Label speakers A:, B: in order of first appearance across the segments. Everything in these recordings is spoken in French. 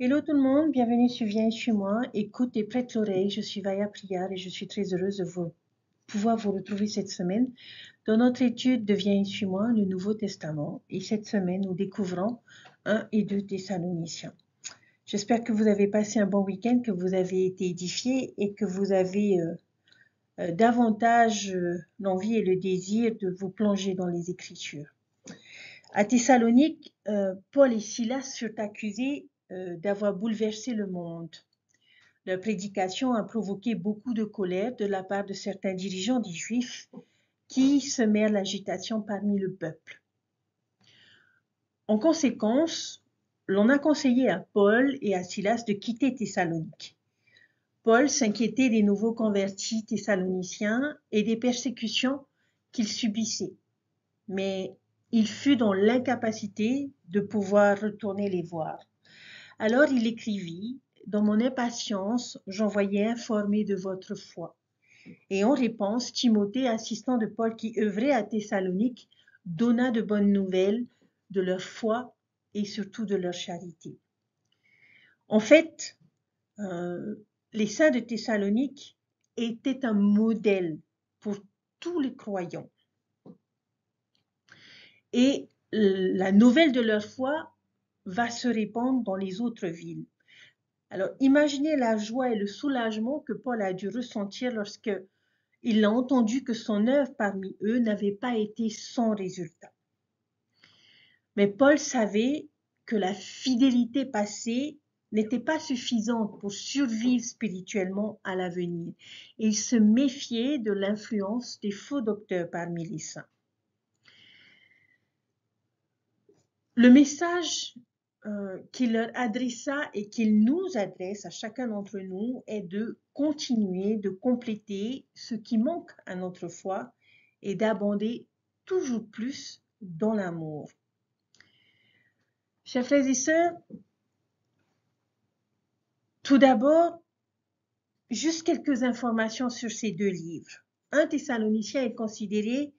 A: Hello tout le monde, bienvenue sur Viens chez moi. Écoute et prête l'oreille, je suis Vaya Prière et je suis très heureuse de pouvoir vous retrouver cette semaine dans notre étude de Viens chez moi, le Nouveau Testament. Et cette semaine, nous découvrons 1 et 2 Thessaloniciens. J'espère que vous avez passé un bon week-end, que vous avez été édifiés et que vous avez davantage l'envie et le désir de vous plonger dans les Écritures. À Thessalonique, Paul et Silas furent accusés d'avoir bouleversé le monde. Leur prédication a provoqué beaucoup de colère de la part de certains dirigeants des Juifs qui semèrent l'agitation parmi le peuple. En conséquence, l'on a conseillé à Paul et à Silas de quitter Thessalonique. Paul s'inquiétait des nouveaux convertis thessaloniciens et des persécutions qu'ils subissaient, mais il fut dans l'incapacité de pouvoir retourner les voir. Alors il écrivit, « Dans mon impatience, j'envoyais informer de votre foi. » Et en réponse, Timothée, assistant de Paul qui œuvrait à Thessalonique, donna de bonnes nouvelles de leur foi et surtout de leur charité. En fait, les saints de Thessalonique étaient un modèle pour tous les croyants. Et la nouvelle de leur foi va se répandre dans les autres villes. Alors, imaginez la joie et le soulagement que Paul a dû ressentir lorsque il a entendu que son œuvre parmi eux n'avait pas été sans résultat. Mais Paul savait que la fidélité passée n'était pas suffisante pour survivre spirituellement à l'avenir. Et il se méfiait de l'influence des faux docteurs parmi les saints. Le message qu'il leur adressa et qu'il nous adresse à chacun d'entre nous est de continuer, de compléter ce qui manque à notre foi et d'abonder toujours plus dans l'amour. Chers frères et sœurs, tout d'abord, juste quelques informations sur ces deux livres. 1 Thessaloniciens est considéré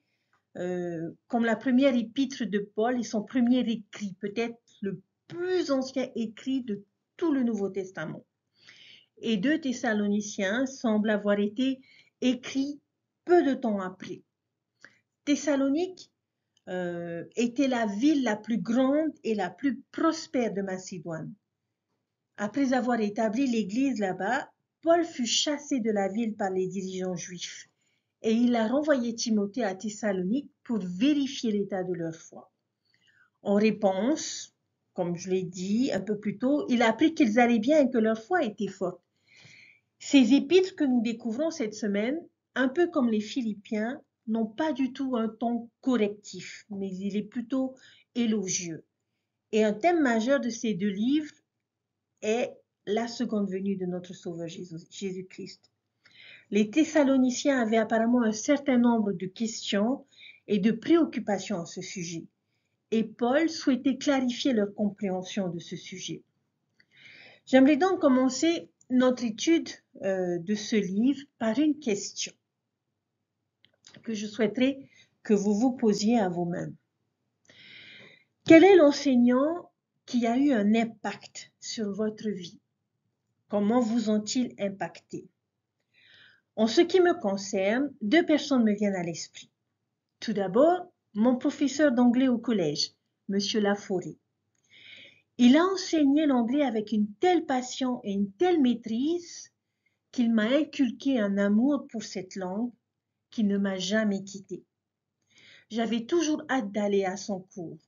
A: comme la première épître de Paul et son premier écrit, peut-être le plus ancien écrit de tout le Nouveau Testament. Et 2 Thessaloniciens semble avoir été écrit peu de temps après. Thessalonique était la ville la plus grande et la plus prospère de Macédoine. Après avoir établi l'église là-bas, Paul fut chassé de la ville par les dirigeants juifs et il a renvoyé Timothée à Thessalonique pour vérifier l'état de leur foi. En réponse, comme je l'ai dit un peu plus tôt, il a appris qu'ils allaient bien et que leur foi était forte. Ces épîtres que nous découvrons cette semaine, un peu comme les Philippiens, n'ont pas du tout un ton correctif, mais il est plutôt élogieux. Et un thème majeur de ces deux livres est la seconde venue de notre Sauveur Jésus-Christ. Les Thessaloniciens avaient apparemment un certain nombre de questions et de préoccupations à ce sujet, et Paul souhaitait clarifier leur compréhension de ce sujet. J'aimerais donc commencer notre étude de ce livre par une question que je souhaiterais que vous vous posiez à vous-même. Quel est l'enseignant qui a eu un impact sur votre vie? Comment vous ont-ils impacté? En ce qui me concerne, deux personnes me viennent à l'esprit. Tout d'abord, mon professeur d'anglais au collège, Monsieur Laforêt. Il a enseigné l'anglais avec une telle passion et une telle maîtrise qu'il m'a inculqué un amour pour cette langue qui ne m'a jamais quitté. J'avais toujours hâte d'aller à son cours.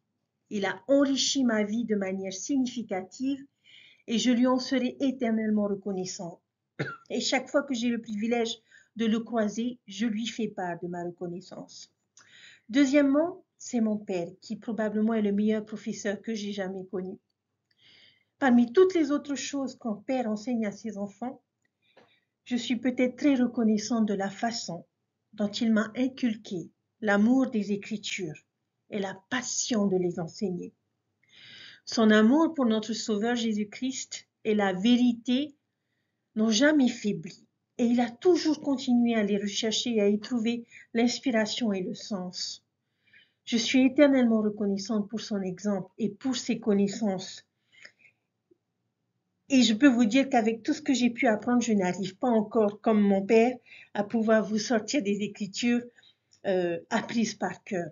A: Il a enrichi ma vie de manière significative et je lui en serai éternellement reconnaissant. Et chaque fois que j'ai le privilège de le croiser, je lui fais part de ma reconnaissance. Deuxièmement, c'est mon père, qui probablement est le meilleur professeur que j'ai jamais connu. Parmi toutes les autres choses qu'un père enseigne à ses enfants, je suis peut-être très reconnaissante de la façon dont il m'a inculqué l'amour des Écritures et la passion de les enseigner. Son amour pour notre Sauveur Jésus-Christ et la vérité n'ont jamais faibli et il a toujours continué à les rechercher et à y trouver l'inspiration et le sens. Je suis éternellement reconnaissante pour son exemple et pour ses connaissances. Et je peux vous dire qu'avec tout ce que j'ai pu apprendre, je n'arrive pas encore, comme mon père, à pouvoir vous sortir des Écritures apprises par cœur.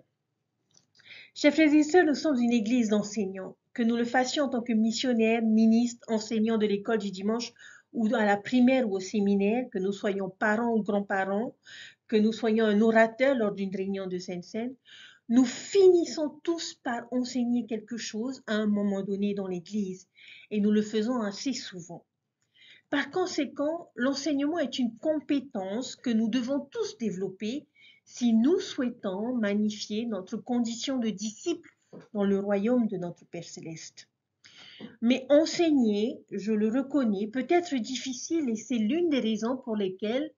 A: Chers frères et sœurs, nous sommes une église d'enseignants. Que nous le fassions en tant que missionnaires, ministres, enseignants de l'école du dimanche ou à la primaire ou au séminaire, que nous soyons parents ou grands-parents, que nous soyons un orateur lors d'une réunion de Sainte-Seine, nous finissons tous par enseigner quelque chose à un moment donné dans l'église et nous le faisons assez souvent. Par conséquent, l'enseignement est une compétence que nous devons tous développer si nous souhaitons magnifier notre condition de disciple dans le royaume de notre Père céleste. Mais enseigner, je le reconnais, peut être difficile et c'est l'une des raisons pour lesquelles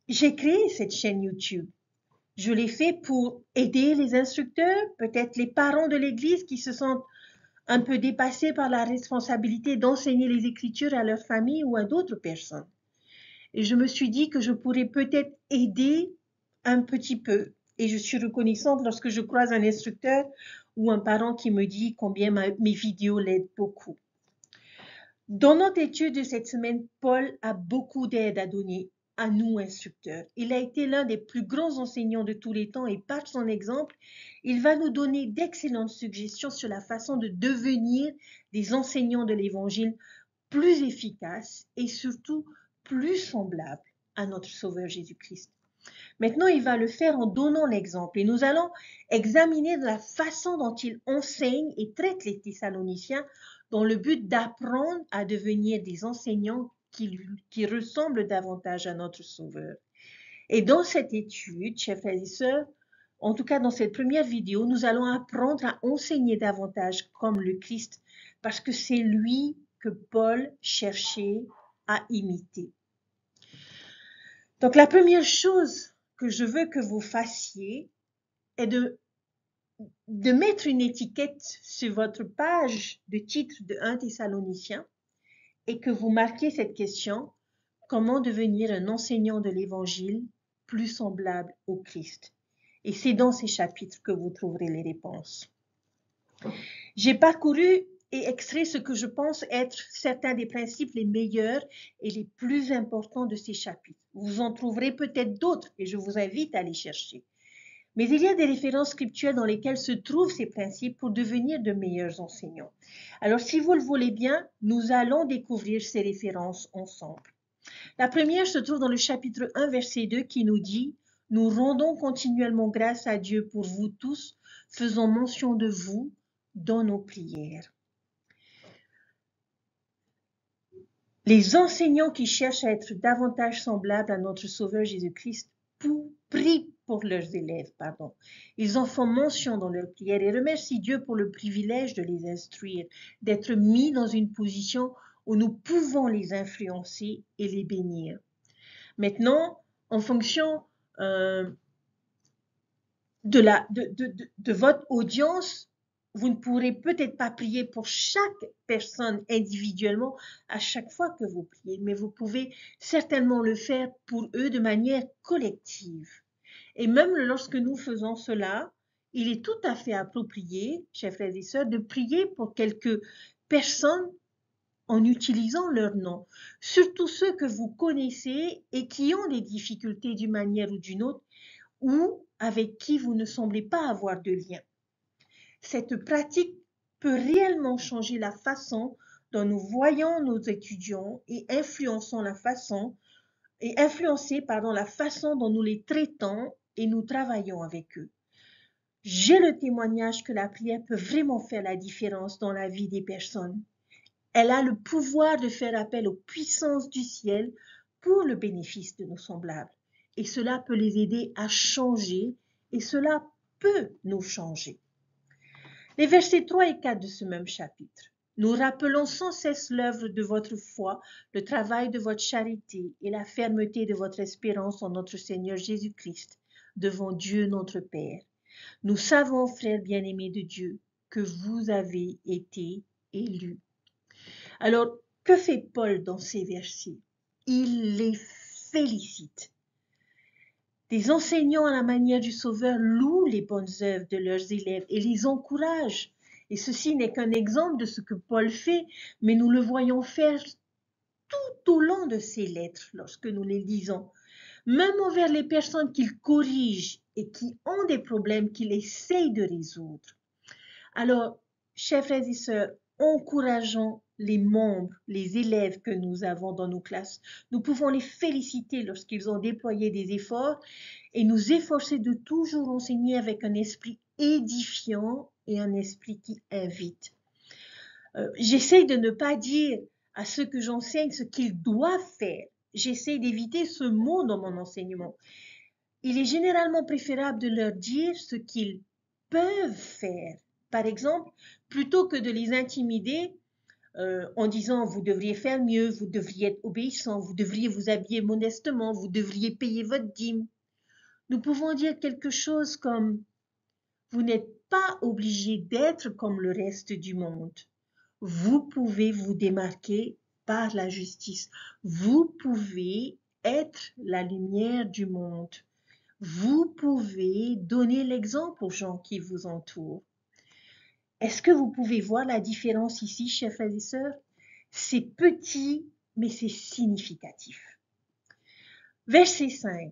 A: j'ai créé cette chaîne YouTube. Je l'ai fait pour aider les instructeurs, peut-être les parents de l'Église qui se sentent un peu dépassés par la responsabilité d'enseigner les Écritures à leur famille ou à d'autres personnes. Et je me suis dit que je pourrais peut-être aider un petit peu. Et je suis reconnaissante lorsque je croise un instructeur ou un parent qui me dit combien mes vidéos l'aident beaucoup. Dans notre étude de cette semaine, Paul a beaucoup d'aide à donner à nous, instructeurs. Il a été l'un des plus grands enseignants de tous les temps et par son exemple, il va nous donner d'excellentes suggestions sur la façon de devenir des enseignants de l'Évangile plus efficaces et surtout plus semblables à notre Sauveur Jésus-Christ. Maintenant, il va le faire en donnant l'exemple et nous allons examiner la façon dont il enseigne et traite les Thessaloniciens dans le but d'apprendre à devenir des enseignants qui ressemblent davantage à notre Sauveur. Et dans cette étude, chers frères et sœurs, en tout cas dans cette première vidéo, nous allons apprendre à enseigner davantage comme le Christ parce que c'est lui que Paul cherchait à imiter. Donc la première chose que je veux que vous fassiez est de mettre une étiquette sur votre page de titre de 1 Thessaloniciens et que vous marquiez cette question, comment devenir un enseignant de l'Évangile plus semblable au Christ? Et c'est dans ces chapitres que vous trouverez les réponses. J'ai parcouru et extrait ce que je pense être certains des principes les meilleurs et les plus importants de ces chapitres. Vous en trouverez peut-être d'autres et je vous invite à les chercher. Mais il y a des références scripturales dans lesquelles se trouvent ces principes pour devenir de meilleurs enseignants. Alors, si vous le voulez bien, nous allons découvrir ces références ensemble. La première se trouve dans le chapitre 1, verset 2, qui nous dit « Nous rendons continuellement grâce à Dieu pour vous tous, faisant mention de vous dans nos prières. » Les enseignants qui cherchent à être davantage semblables à notre Sauveur Jésus-Christ prient pour leurs élèves. Ils en font mention dans leurs prières et remercient Dieu pour le privilège de les instruire, d'être mis dans une position où nous pouvons les influencer et les bénir. Maintenant, en fonction de votre audience, vous ne pourrez peut-être pas prier pour chaque personne individuellement à chaque fois que vous priez, mais vous pouvez certainement le faire pour eux de manière collective. Et même lorsque nous faisons cela, il est tout à fait approprié, chers frères et sœurs, de prier pour quelques personnes en utilisant leur nom, surtout ceux que vous connaissez et qui ont des difficultés d'une manière ou d'une autre, ou avec qui vous ne semblez pas avoir de lien. Cette pratique peut réellement changer la façon dont nous voyons nos étudiants et influencer la façon dont nous les traitons et nous travaillons avec eux. J'ai le témoignage que la prière peut vraiment faire la différence dans la vie des personnes. Elle a le pouvoir de faire appel aux puissances du ciel pour le bénéfice de nos semblables. Et cela peut les aider à changer et cela peut nous changer. Les versets 3 et 4 de ce même chapitre. Nous rappelons sans cesse l'œuvre de votre foi, le travail de votre charité et la fermeté de votre espérance en notre Seigneur Jésus-Christ, devant Dieu notre Père. Nous savons, frères bien-aimés de Dieu, que vous avez été élus. Alors, que fait Paul dans ces versets? Il les félicite. Des enseignants à la manière du Sauveur louent les bonnes œuvres de leurs élèves et les encouragent. Et ceci n'est qu'un exemple de ce que Paul fait, mais nous le voyons faire tout au long de ses lettres lorsque nous les lisons. Même envers les personnes qu'il corrige et qui ont des problèmes qu'il essaye de résoudre. Alors, chers frères et sœurs, encourageons les membres, les élèves que nous avons dans nos classes. Nous pouvons les féliciter lorsqu'ils ont déployé des efforts et nous efforcer de toujours enseigner avec un esprit édifiant et un esprit qui invite. J'essaie de ne pas dire à ceux que j'enseigne ce qu'ils doivent faire. J'essaie d'éviter ce mot dans mon enseignement. Il est généralement préférable de leur dire ce qu'ils peuvent faire. Par exemple, plutôt que de les intimider en disant vous devriez faire mieux, vous devriez être obéissant, vous devriez vous habiller modestement, vous devriez payer votre dîme. Nous pouvons dire quelque chose comme vous n'êtes pas obligé d'être comme le reste du monde. Vous pouvez vous démarquer par la justice. Vous pouvez être la lumière du monde. Vous pouvez donner l'exemple aux gens qui vous entourent. Est-ce que vous pouvez voir la différence ici, chers frères et sœurs? C'est petit, mais c'est significatif. Verset 5.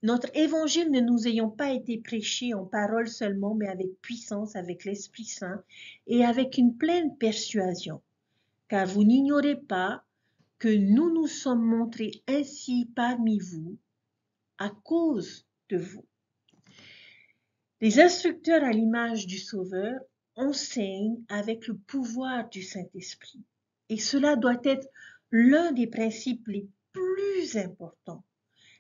A: Notre évangile ne nous ayant pas été prêché en parole seulement, mais avec puissance, avec l'Esprit Saint et avec une pleine persuasion. Car vous n'ignorez pas que nous nous sommes montrés ainsi parmi vous à cause de vous. Les instructeurs à l'image du Sauveur enseignent avec le pouvoir du Saint-Esprit. Et cela doit être l'un des principes les plus importants.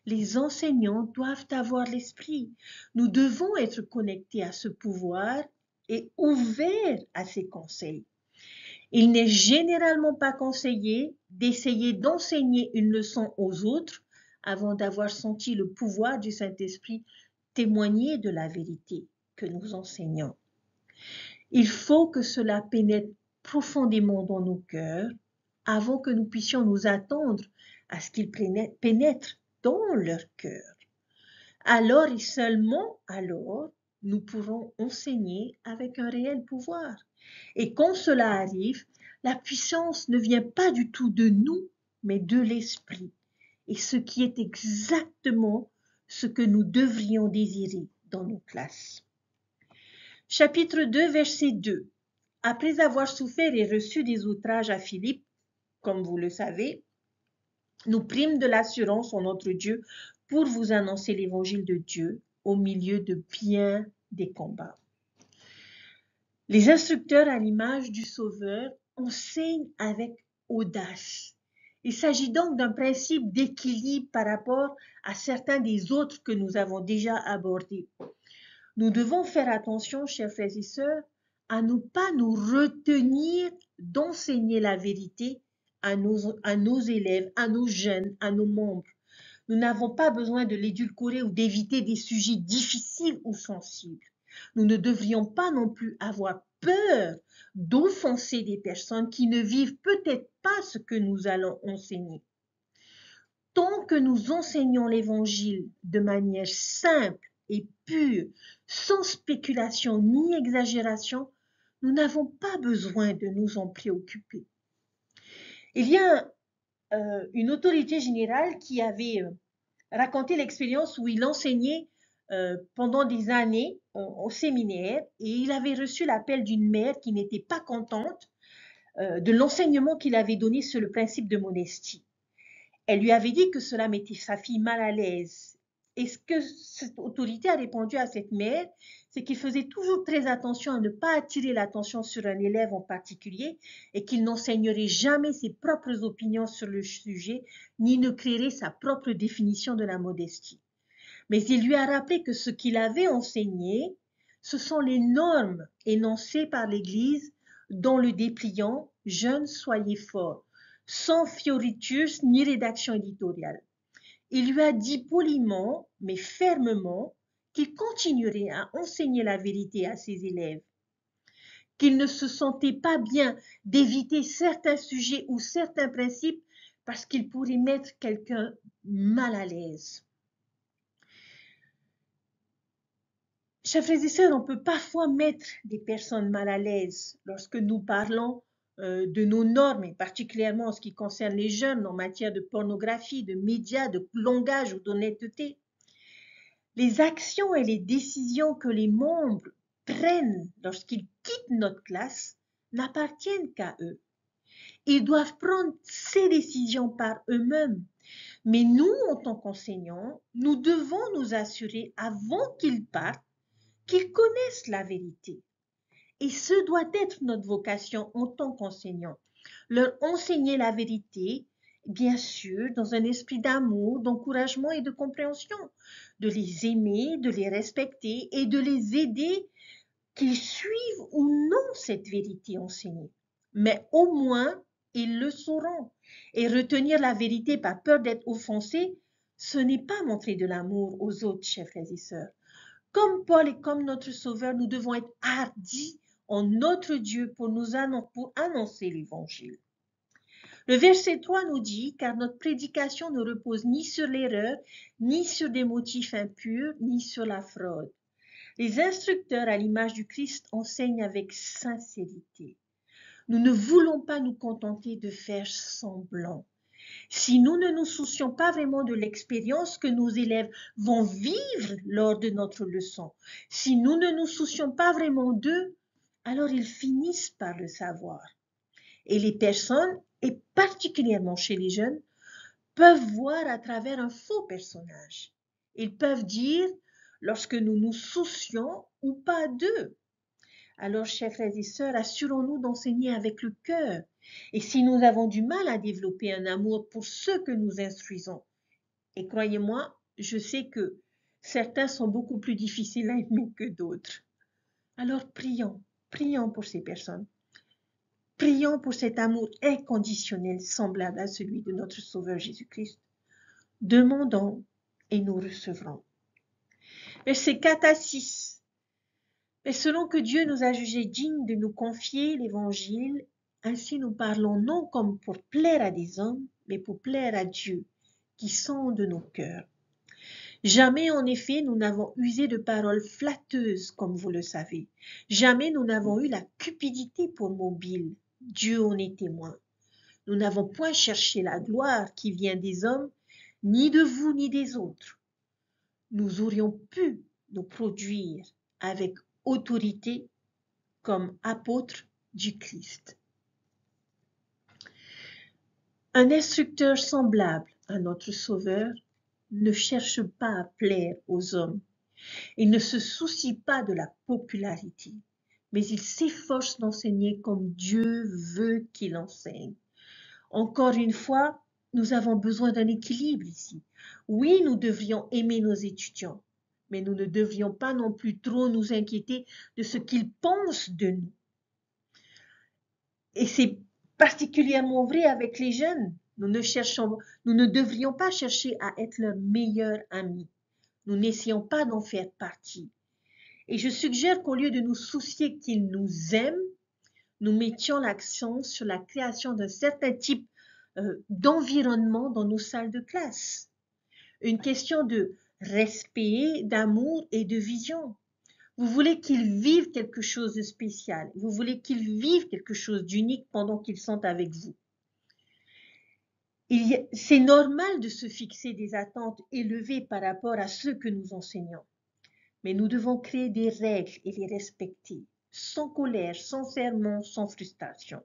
A: Les enseignants doivent avoir l'esprit. Nous devons être connectés à ce pouvoir et ouverts à ses conseils. Il n'est généralement pas conseillé d'essayer d'enseigner une leçon aux autres avant d'avoir senti le pouvoir du Saint-Esprit témoigner de la vérité que nous enseignons. Il faut que cela pénètre profondément dans nos cœurs avant que nous puissions nous attendre à ce qu'il pénètre dans leur cœur. Alors et seulement alors, nous pourrons enseigner avec un réel pouvoir. Et quand cela arrive, la puissance ne vient pas du tout de nous, mais de l'Esprit. Et ce qui est exactement ce que nous devrions désirer dans nos classes. Chapitre 2, verset 2. Après avoir souffert et reçu des outrages à Philippe, comme vous le savez, nous prîmes de l'assurance en notre Dieu pour vous annoncer l'évangile de Dieu au milieu de bien des combats. Les instructeurs à l'image du Sauveur enseignent avec audace. Il s'agit donc d'un principe d'équilibre par rapport à certains des autres que nous avons déjà abordés. Nous devons faire attention, chers frères et sœurs, à ne pas nous retenir d'enseigner la vérité à nos élèves, à nos jeunes, à nos membres. Nous n'avons pas besoin de l'édulcorer ou d'éviter des sujets difficiles ou sensibles. Nous ne devrions pas non plus avoir peur d'offenser des personnes qui ne vivent peut-être pas ce que nous allons enseigner. Tant que nous enseignons l'Évangile de manière simple et pure, sans spéculation ni exagération, nous n'avons pas besoin de nous en préoccuper. Il y a une autorité générale qui avait raconté l'expérience où il enseignait pendant des années au séminaire et il avait reçu l'appel d'une mère qui n'était pas contente de l'enseignement qu'il avait donné sur le principe de modestie. Elle lui avait dit que cela mettait sa fille mal à l'aise. Et ce que cette autorité a répondu à cette mère, c'est qu'il faisait toujours très attention à ne pas attirer l'attention sur un élève en particulier et qu'il n'enseignerait jamais ses propres opinions sur le sujet, ni ne créerait sa propre définition de la modestie. Mais il lui a rappelé que ce qu'il avait enseigné, ce sont les normes énoncées par l'Église dans le dépliant « Jeunes, soyez forts », sans fioritures ni rédaction éditoriale. Il lui a dit poliment, mais fermement, qu'il continuerait à enseigner la vérité à ses élèves, qu'il ne se sentait pas bien d'éviter certains sujets ou certains principes parce qu'il pourrait mettre quelqu'un mal à l'aise. Chers frères et sœurs, on peut parfois mettre des personnes mal à l'aise lorsque nous parlons de nos normes, et particulièrement en ce qui concerne les jeunes en matière de pornographie, de médias, de langage ou d'honnêteté. Les actions et les décisions que les membres prennent lorsqu'ils quittent notre classe n'appartiennent qu'à eux. Ils doivent prendre ces décisions par eux-mêmes. Mais nous, en tant qu'enseignants, nous devons nous assurer avant qu'ils partent qu'ils connaissent la vérité. Et ce doit être notre vocation en tant qu'enseignants. Leur enseigner la vérité, bien sûr, dans un esprit d'amour, d'encouragement et de compréhension. De les aimer, de les respecter et de les aider qu'ils suivent ou non cette vérité enseignée. Mais au moins, ils le sauront. Et retenir la vérité par peur d'être offensé, ce n'est pas montrer de l'amour aux autres, chers frères et sœurs. Comme Paul et comme notre Sauveur, nous devons être hardis en notre Dieu pour annoncer l'Évangile. Le verset 3 nous dit, car notre prédication ne repose ni sur l'erreur, ni sur des motifs impurs, ni sur la fraude. Les instructeurs à l'image du Christ enseignent avec sincérité. Nous ne voulons pas nous contenter de faire semblant. Si nous ne nous soucions pas vraiment de l'expérience que nos élèves vont vivre lors de notre leçon, si nous ne nous soucions pas vraiment d'eux, alors ils finissent par le savoir. Et les personnes, et particulièrement chez les jeunes, peuvent voir à travers un faux personnage. Ils peuvent dire lorsque nous nous soucions ou pas d'eux. Alors, chers frères et sœurs, assurons-nous d'enseigner avec le cœur. Et si nous avons du mal à développer un amour pour ceux que nous instruisons, et croyez-moi, je sais que certains sont beaucoup plus difficiles à aimer que d'autres. Alors prions, prions pour ces personnes. Prions pour cet amour inconditionnel semblable à celui de notre Sauveur Jésus-Christ. Demandons et nous recevrons. Versets 4 à 6. Mais selon que Dieu nous a jugés dignes de nous confier l'Évangile, ainsi nous parlons non comme pour plaire à des hommes, mais pour plaire à Dieu, qui sonde nos cœurs. Jamais en effet nous n'avons usé de paroles flatteuses, comme vous le savez. Jamais nous n'avons eu la cupidité pour mobile. Dieu en est témoin. Nous n'avons point cherché la gloire qui vient des hommes, ni de vous, ni des autres. Nous aurions pu nous produire avec autorité comme apôtres du Christ. Un instructeur semblable à notre Sauveur ne cherche pas à plaire aux hommes. Il ne se soucie pas de la popularité, mais il s'efforce d'enseigner comme Dieu veut qu'il enseigne. Encore une fois, nous avons besoin d'un équilibre ici. Oui, nous devrions aimer nos étudiants, mais nous ne devrions pas non plus trop nous inquiéter de ce qu'ils pensent de nous. Et c'est particulièrement vrai avec les jeunes. Nous ne devrions pas chercher à être leur meilleur ami. Nous n'essayons pas d'en faire partie. Et je suggère qu'au lieu de nous soucier qu'ils nous aiment, nous mettions l'accent sur la création d'un certain type d'environnement dans nos salles de classe. Une question de respect, d'amour et de vision. Vous voulez qu'ils vivent quelque chose de spécial. Vous voulez qu'ils vivent quelque chose d'unique pendant qu'ils sont avec vous. C'est normal de se fixer des attentes élevées par rapport à ceux que nous enseignons. Mais nous devons créer des règles et les respecter, sans colère, sans sermon, sans frustration.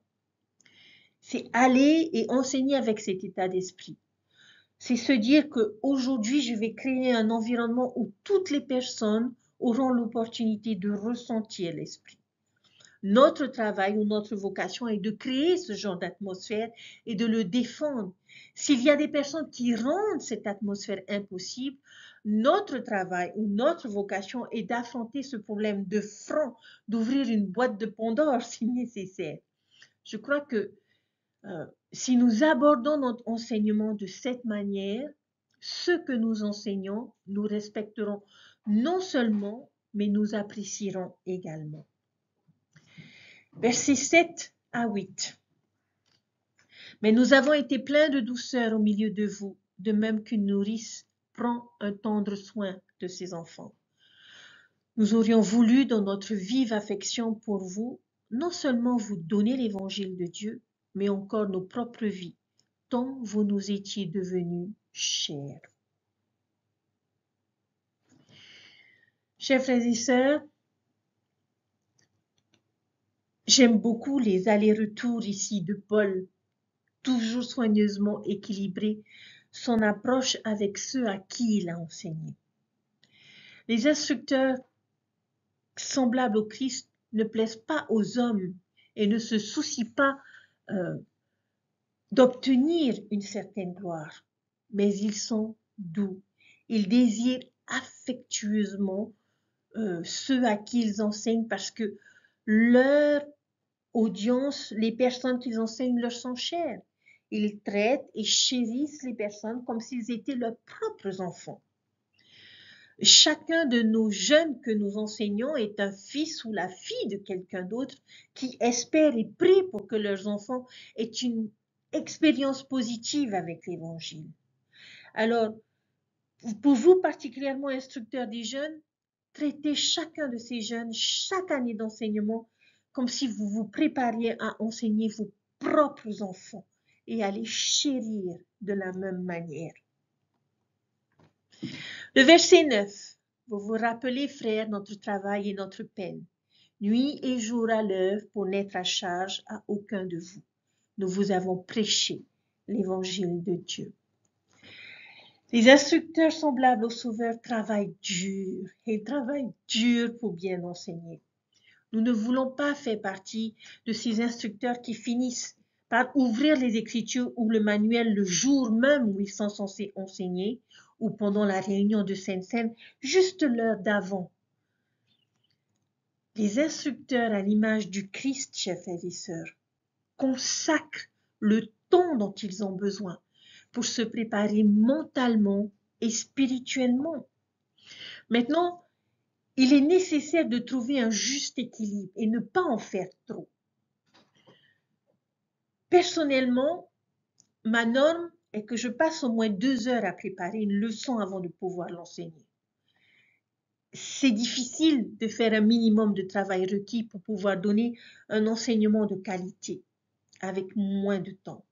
A: C'est aller et enseigner avec cet état d'esprit. C'est se dire qu'aujourd'hui, je vais créer un environnement où toutes les personnes auront l'opportunité de ressentir l'esprit. Notre travail ou notre vocation est de créer ce genre d'atmosphère et de le défendre. S'il y a des personnes qui rendent cette atmosphère impossible, notre travail ou notre vocation est d'affronter ce problème de front, d'ouvrir une boîte de Pandore si nécessaire. Je crois que si nous abordons notre enseignement de cette manière, ceux que nous enseignons, nous respecterons non seulement, mais nous apprécierons également. Versets 7 à 8. Mais nous avons été pleins de douceur au milieu de vous, de même qu'une nourrice prend un tendre soin de ses enfants. Nous aurions voulu, dans notre vive affection pour vous, non seulement vous donner l'évangile de Dieu, mais encore nos propres vies, tant vous nous étiez devenus chers. Chers frères et sœurs, j'aime beaucoup les allers-retours ici de Paul, toujours soigneusement équilibré, son approche avec ceux à qui il a enseigné. Les instructeurs semblables au Christ ne plaisent pas aux hommes et ne se soucient pas d'obtenir une certaine gloire, mais ils sont doux. Ils désirent affectueusement ceux à qui ils enseignent parce que leur audience, les personnes qu'ils enseignent leur sont chères. Ils traitent et chérissent les personnes comme s'ils étaient leurs propres enfants. Chacun de nos jeunes que nous enseignons est un fils ou la fille de quelqu'un d'autre qui espère et prie pour que leurs enfants aient une expérience positive avec l'Évangile. Alors, pour vous particulièrement instructeurs des jeunes, traitez chacun de ces jeunes, chaque année d'enseignement, comme si vous vous prépariez à enseigner vos propres enfants et à les chérir de la même manière. Le verset 9. Vous vous rappelez, frères, notre travail et notre peine, nuit et jour à l'œuvre pour n'être à charge à aucun de vous. Nous vous avons prêché l'évangile de Dieu. Les instructeurs semblables au Sauveur travaillent dur, et ils travaillent dur pour bien enseigner. Nous ne voulons pas faire partie de ces instructeurs qui finissent par ouvrir les Écritures ou le manuel le jour même où ils sont censés enseigner, ou pendant la réunion de Sainte-Seine, juste l'heure d'avant. Les instructeurs à l'image du Christ, chers frères et sœurs, consacrent le temps dont ils ont besoin pour se préparer mentalement et spirituellement. Maintenant, il est nécessaire de trouver un juste équilibre et ne pas en faire trop. Personnellement, ma norme est que je passe au moins 2 heures à préparer une leçon avant de pouvoir l'enseigner. C'est difficile de faire un minimum de travail requis pour pouvoir donner un enseignement de qualité avec moins de temps.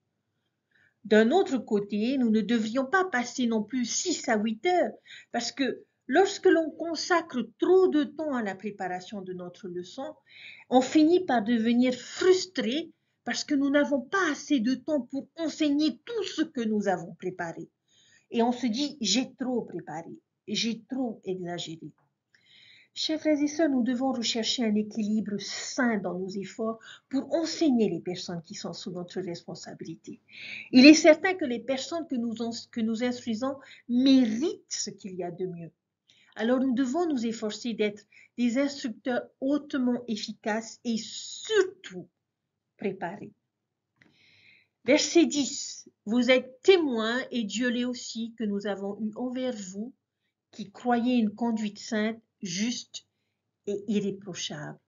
A: D'un autre côté, nous ne devrions pas passer non plus 6 à 8 heures parce que lorsque l'on consacre trop de temps à la préparation de notre leçon, on finit par devenir frustré parce que nous n'avons pas assez de temps pour enseigner tout ce que nous avons préparé. Et on se dit, j'ai trop préparé, j'ai trop exagéré. Chers frères et sœurs, nous devons rechercher un équilibre sain dans nos efforts pour enseigner les personnes qui sont sous notre responsabilité. Il est certain que les personnes que nous instruisons méritent ce qu'il y a de mieux. Alors nous devons nous efforcer d'être des instructeurs hautement efficaces et surtout préparés. Verset 10. Vous êtes témoins, et Dieu l'est aussi, que nous avons eu envers vous, qui croyez une conduite sainte, juste et irréprochable.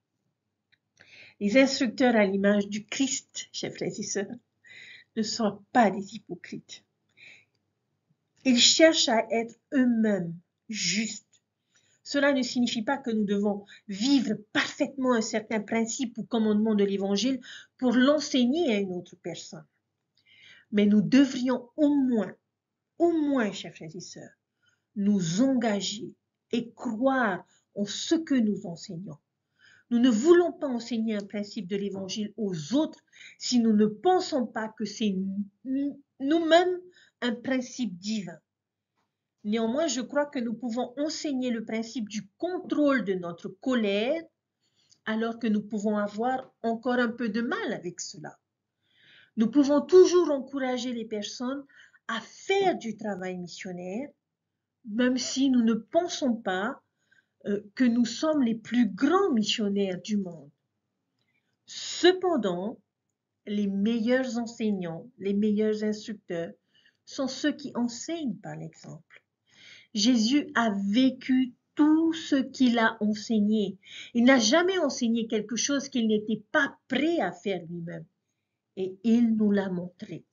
A: Les instructeurs à l'image du Christ, chers frères et sœurs, ne sont pas des hypocrites. Ils cherchent à être eux-mêmes justes. Cela ne signifie pas que nous devons vivre parfaitement un certain principe ou commandement de l'Évangile pour l'enseigner à une autre personne. Mais nous devrions au moins, chers frères et sœurs, nous engager et croire en ce que nous enseignons. Nous ne voulons pas enseigner un principe de l'Évangile aux autres si nous ne pensons pas que c'est nous-mêmes un principe divin. Néanmoins, je crois que nous pouvons enseigner le principe du contrôle de notre colère alors que nous pouvons avoir encore un peu de mal avec cela. Nous pouvons toujours encourager les personnes à faire du travail missionnaire, même si nous ne pensons pas que nous sommes les plus grands missionnaires du monde. Cependant, les meilleurs enseignants, les meilleurs instructeurs sont ceux qui enseignent par l'exemple. Jésus a vécu tout ce qu'il a enseigné. Il n'a jamais enseigné quelque chose qu'il n'était pas prêt à faire lui-même. Et il nous l'a montré.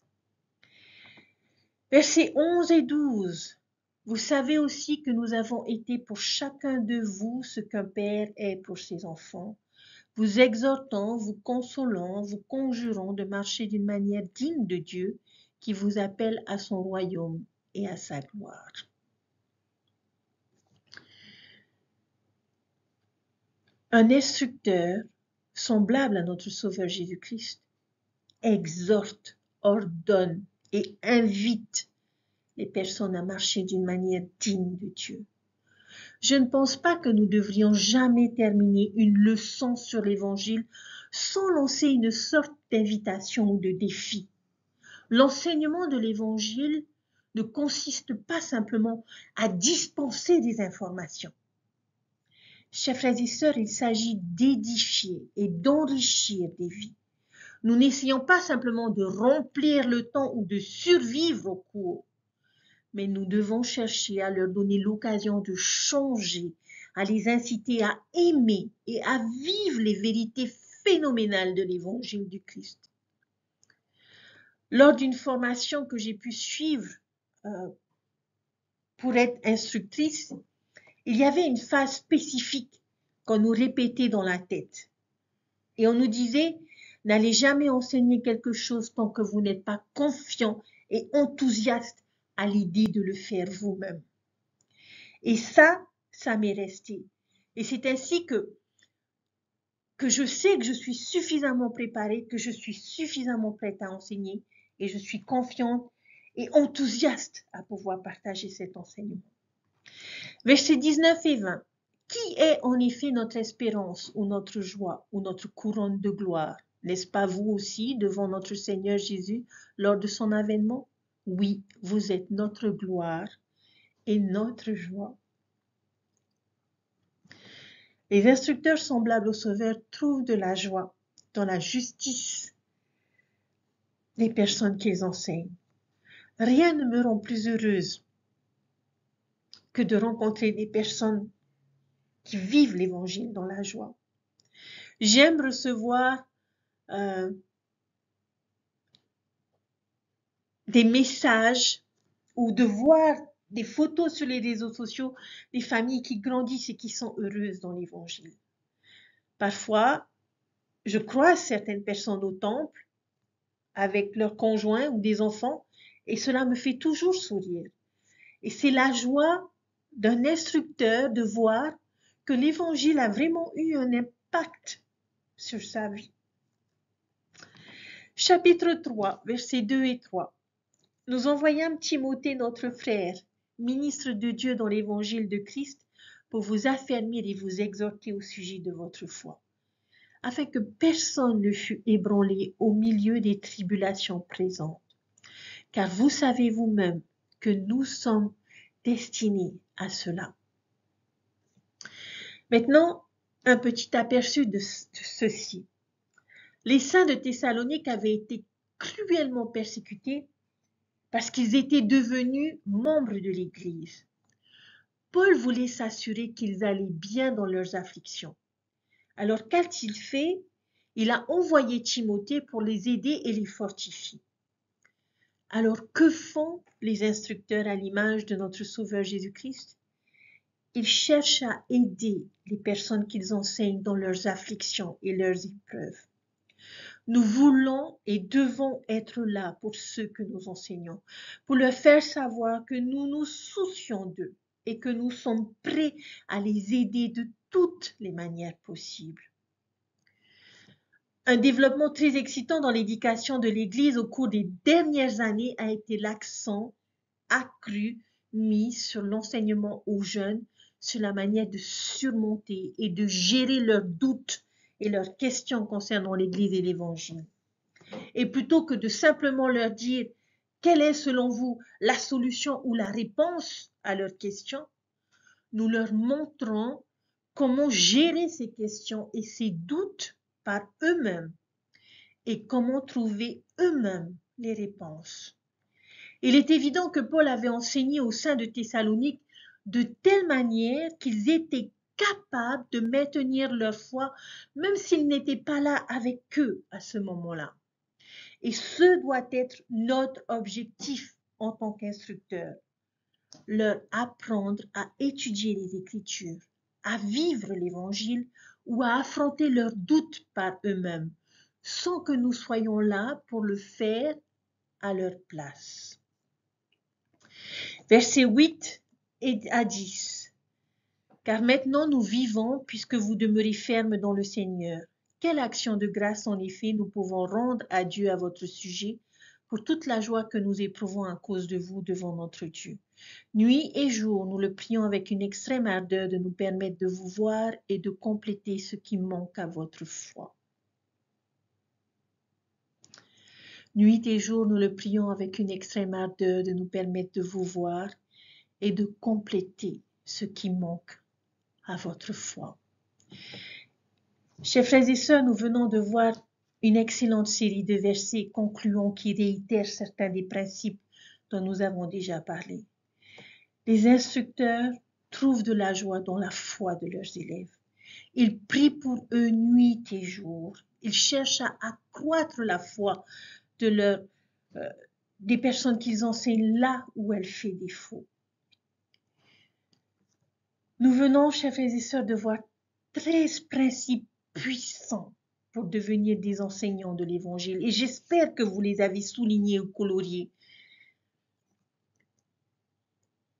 A: Versets 11 et 12. Vous savez aussi que nous avons été pour chacun de vous ce qu'un père est pour ses enfants, vous exhortant, vous consolant, vous conjurant de marcher d'une manière digne de Dieu qui vous appelle à son royaume et à sa gloire. Un instructeur, semblable à notre Sauveur Jésus-Christ, exhorte, ordonne et invite les personnes à marcher d'une manière digne de Dieu. Je ne pense pas que nous devrions jamais terminer une leçon sur l'Évangile sans lancer une sorte d'invitation ou de défi. L'enseignement de l'Évangile ne consiste pas simplement à dispenser des informations. Chers frères et sœurs, il s'agit d'édifier et d'enrichir des vies. Nous n'essayons pas simplement de remplir le temps ou de survivre au cours, mais nous devons chercher à leur donner l'occasion de changer, à les inciter à aimer et à vivre les vérités phénoménales de l'Évangile du Christ. Lors d'une formation que j'ai pu suivre pour être instructrice, il y avait une phrase spécifique qu'on nous répétait dans la tête. Et on nous disait, n'allez jamais enseigner quelque chose tant que vous n'êtes pas confiant et enthousiaste à l'idée de le faire vous-même. Et ça m'est resté. Et c'est ainsi que je sais que je suis suffisamment préparée, que je suis suffisamment prête à enseigner et je suis confiante et enthousiaste à pouvoir partager cet enseignement. Versets 19 et 20. Qui est en effet notre espérance ou notre joie ou notre couronne de gloire? N'est-ce pas vous aussi devant notre Seigneur Jésus lors de son avènement? Oui, vous êtes notre gloire et notre joie. Les instructeurs semblables au Sauveur trouvent de la joie dans la justice des personnes qu'ils enseignent. Rien ne me rend plus heureuse que de rencontrer des personnes qui vivent l'Évangile dans la joie. J'aime recevoir des messages ou de voir des photos sur les réseaux sociaux des familles qui grandissent et qui sont heureuses dans l'Évangile. Parfois, je croise certaines personnes au temple avec leurs conjoints ou des enfants et cela me fait toujours sourire. Et c'est la joie d'un instructeur de voir que l'Évangile a vraiment eu un impact sur sa vie. Chapitre 3, versets 2 et 3. Nous envoyâmes Timothée, notre frère, ministre de Dieu dans l'Évangile de Christ, pour vous affermir et vous exhorter au sujet de votre foi, afin que personne ne fût ébranlé au milieu des tribulations présentes. Car vous savez vous-même que nous sommes destinés à cela. Maintenant, un petit aperçu de ceci. Les saints de Thessalonique avaient été cruellement persécutés parce qu'ils étaient devenus membres de l'Église. Paul voulait s'assurer qu'ils allaient bien dans leurs afflictions. Alors qu'a-t-il fait? Il a envoyé Timothée pour les aider et les fortifier. Alors que font les instructeurs à l'image de notre Sauveur Jésus-Christ? Ils cherchent à aider les personnes qu'ils enseignent dans leurs afflictions et leurs épreuves. Nous voulons et devons être là pour ceux que nous enseignons, pour leur faire savoir que nous nous soucions d'eux et que nous sommes prêts à les aider de toutes les manières possibles. Un développement très excitant dans l'éducation de l'Église au cours des dernières années a été l'accent accru mis sur l'enseignement aux jeunes, sur la manière de surmonter et de gérer leurs doutes et leurs questions concernant l'Église et l'Évangile. Et plutôt que de simplement leur dire quelle est selon vous la solution ou la réponse à leurs questions, nous leur montrons comment gérer ces questions et ces doutes par eux-mêmes et comment trouver eux-mêmes les réponses. Il est évident que Paul avait enseigné au sein de Thessalonique de telle manière qu'ils étaient capables de maintenir leur foi même s'ils n'étaient pas là avec eux à ce moment-là. Et ce doit être notre objectif en tant qu'instructeur. leur apprendre à étudier les Écritures, à vivre l'Évangile ou à affronter leurs doutes par eux-mêmes, sans que nous soyons là pour le faire à leur place. Versets 8 à 10. Car maintenant nous vivons puisque vous demeurez fermes dans le Seigneur. Quelle action de grâce en effet nous pouvons rendre à Dieu à votre sujet pour toute la joie que nous éprouvons à cause de vous devant notre Dieu. Nuit et jour, nous le prions avec une extrême ardeur de nous permettre de vous voir et de compléter ce qui manque à votre foi. Nuit et jour, nous le prions avec une extrême ardeur de nous permettre de vous voir et de compléter ce qui manque à votre foi. Chers frères et sœurs, nous venons de voir une excellente série de versets concluants qui réitèrent certains des principes dont nous avons déjà parlé. Les instructeurs trouvent de la joie dans la foi de leurs élèves. Ils prient pour eux nuit et jour. Ils cherchent à accroître la foi de des personnes qu'ils enseignent là où elle fait défaut. Nous venons, chers frères et sœurs, de voir 13 principes puissants pour devenir des enseignants de l'Évangile. Et j'espère que vous les avez soulignés ou coloriés.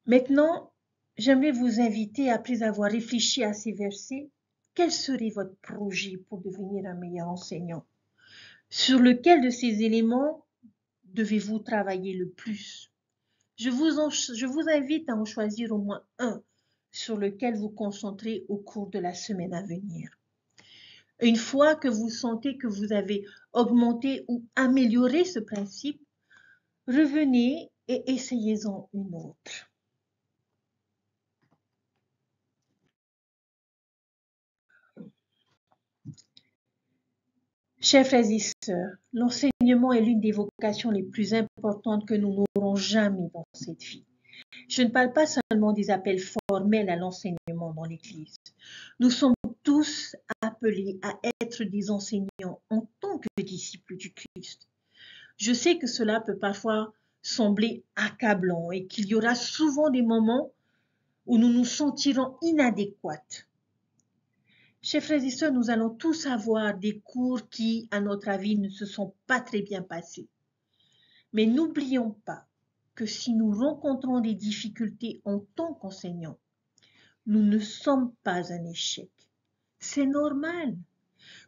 A: Maintenant, j'aimerais vous inviter, après avoir réfléchi à ces versets, quel serait votre projet pour devenir un meilleur enseignant? Sur lequel de ces éléments devez-vous travailler le plus? Je vous invite à en choisir au moins un sur lequel vous concentrer au cours de la semaine à venir. Une fois que vous sentez que vous avez augmenté ou amélioré ce principe, revenez et essayez-en une autre. Chers frères et sœurs, l'enseignement est l'une des vocations les plus importantes que nous n'aurons jamais dans cette vie. Je ne parle pas seulement des appels formels à l'enseignement dans l'Église. Nous sommes tous appelés à être des enseignants en tant que disciples du Christ. Je sais que cela peut parfois sembler accablant et qu'il y aura souvent des moments où nous nous sentirons inadéquates. Chers frères et sœurs, nous allons tous avoir des cours qui, à notre avis, ne se sont pas très bien passés. Mais n'oublions pas que si nous rencontrons des difficultés en tant qu'enseignants, nous ne sommes pas un échec. C'est normal.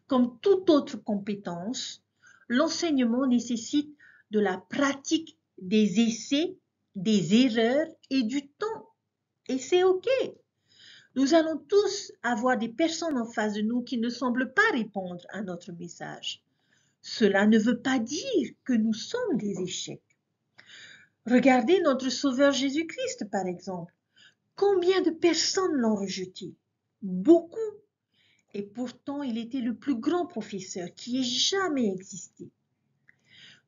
A: Comme toute autre compétence, l'enseignement nécessite de la pratique, des essais, des erreurs et du temps. Et c'est OK. Nous allons tous avoir des personnes en face de nous qui ne semblent pas répondre à notre message. Cela ne veut pas dire que nous sommes des échecs. Regardez notre Sauveur Jésus-Christ, par exemple. Combien de personnes l'ont rejeté? Beaucoup. Et pourtant, il était le plus grand professeur qui ait jamais existé.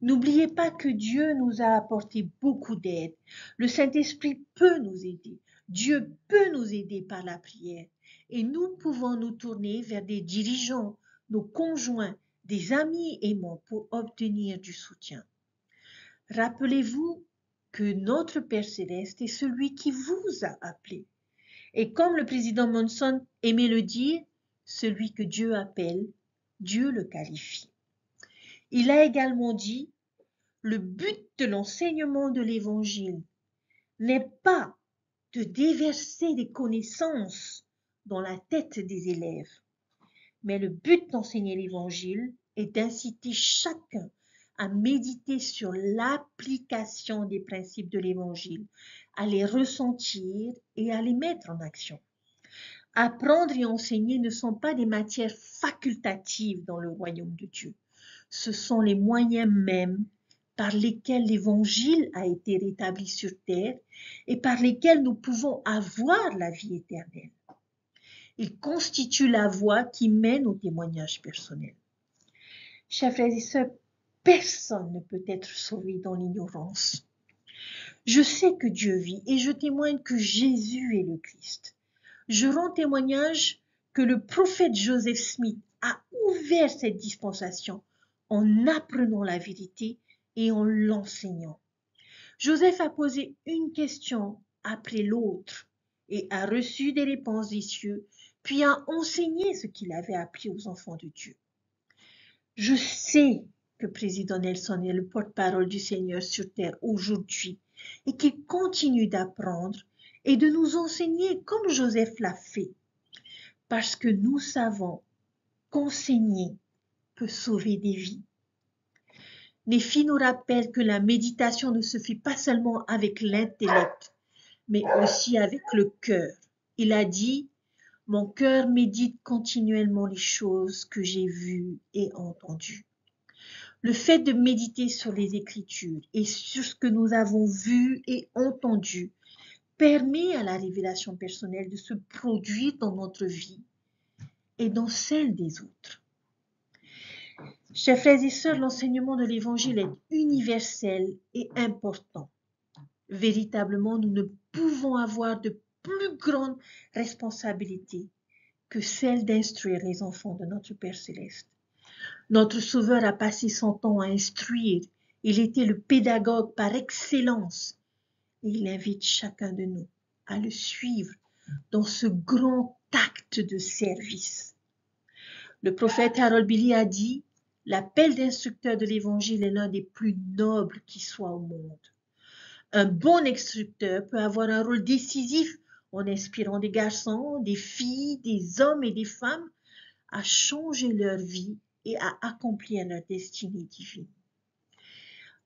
A: N'oubliez pas que Dieu nous a apporté beaucoup d'aide. Le Saint-Esprit peut nous aider. Dieu peut nous aider par la prière. Et nous pouvons nous tourner vers des dirigeants, nos conjoints, des amis aimants pour obtenir du soutien. Rappelez-vous que notre Père Céleste est celui qui vous a appelé. Et comme le président Monson aimait le dire, celui que Dieu appelle, Dieu le qualifie. Il a également dit, le but de l'enseignement de l'Évangile n'est pas de déverser des connaissances dans la tête des élèves, mais le but d'enseigner l'Évangile est d'inciter chacun à méditer sur l'application des principes de l'Évangile, à les ressentir et à les mettre en action. Apprendre et enseigner ne sont pas des matières facultatives dans le royaume de Dieu. Ce sont les moyens mêmes par lesquels l'Évangile a été rétabli sur terre et par lesquels nous pouvons avoir la vie éternelle. Il constitue la voie qui mène au témoignage personnel. Chers frères et sœurs, personne ne peut être sauvé dans l'ignorance. Je sais que Dieu vit et je témoigne que Jésus est le Christ. Je rends témoignage que le prophète Joseph Smith a ouvert cette dispensation en apprenant la vérité et en l'enseignant. Joseph a posé une question après l'autre et a reçu des réponses des cieux, puis a enseigné ce qu'il avait appris aux enfants de Dieu. Je sais que Président Nelson est le porte-parole du Seigneur sur terre aujourd'hui et qu'il continue d'apprendre et de nous enseigner comme Joseph l'a fait, parce que nous savons qu'enseigner peut sauver des vies. Nephi nous rappelle que la méditation ne se fait pas seulement avec l'intellect, mais aussi avec le cœur. Il a dit, « Mon cœur médite continuellement les choses que j'ai vues et entendues. » Le fait de méditer sur les Écritures et sur ce que nous avons vu et entendu permet à la révélation personnelle de se produire dans notre vie et dans celle des autres. Chers frères et sœurs, l'enseignement de l'Évangile est universel et important. Véritablement, nous ne pouvons avoir de plus grande responsabilité que celle d'instruire les enfants de notre Père Céleste. Notre Sauveur a passé son temps à instruire. Il était le pédagogue par excellence. Et il invite chacun de nous à le suivre dans ce grand acte de service. Le prophète Harold Billy a dit, « L'appel d'instructeur de l'Évangile est l'un des plus nobles qui soit au monde. » Un bon instructeur peut avoir un rôle décisif en inspirant des garçons, des filles, des hommes et des femmes à changer leur vie et à accomplir leur destinée divine.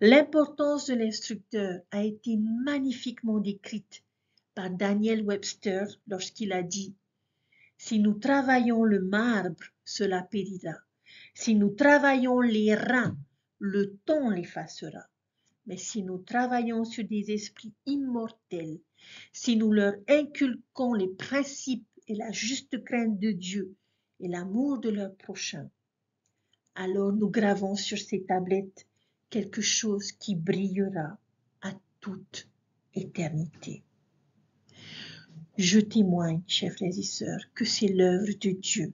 A: L'importance de l'instructeur a été magnifiquement décrite par Daniel Webster lorsqu'il a dit « Si nous travaillons le marbre, cela périra. Si nous travaillons les reins, le temps l'effacera. Mais si nous travaillons sur des esprits immortels, si nous leur inculquons les principes et la juste crainte de Dieu et l'amour de leur prochain, alors nous gravons sur ces tablettes quelque chose qui brillera à toute éternité. » Je témoigne, chers frères et sœurs, que c'est l'œuvre de Dieu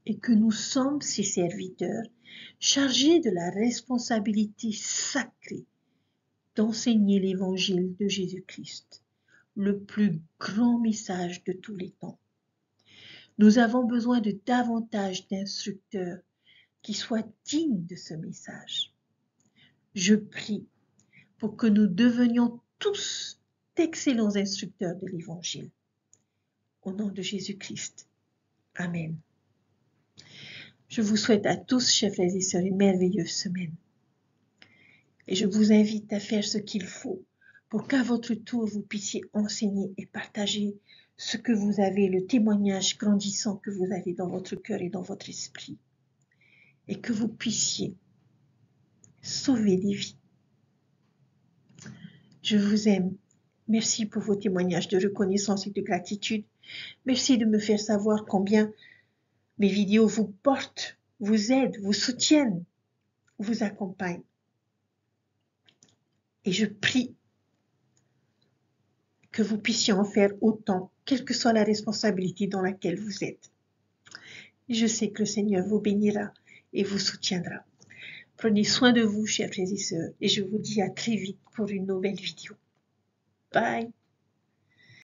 A: et que nous sommes ses serviteurs chargés de la responsabilité sacrée d'enseigner l'évangile de Jésus-Christ, le plus grand message de tous les temps. Nous avons besoin de davantage d'instructeurs qui soient dignes de ce message. Je prie pour que nous devenions tous d'excellents instructeurs de l'évangile. Au nom de Jésus-Christ. Amen. Je vous souhaite à tous, chers frères et sœurs, une merveilleuse semaine. Et je vous invite à faire ce qu'il faut pour qu'à votre tour, vous puissiez enseigner et partager ce que vous avez, le témoignage grandissant que vous avez dans votre cœur et dans votre esprit. Et que vous puissiez sauver des vies. Je vous aime. Merci pour vos témoignages de reconnaissance et de gratitude. Merci de me faire savoir combien mes vidéos vous portent, vous aident, vous soutiennent, vous accompagnent. Et je prie que vous puissiez en faire autant, quelle que soit la responsabilité dans laquelle vous êtes. Je sais que le Seigneur vous bénira et vous soutiendra. Prenez soin de vous, chers frères et sœurs, et je vous dis à très vite pour une nouvelle vidéo. Bye!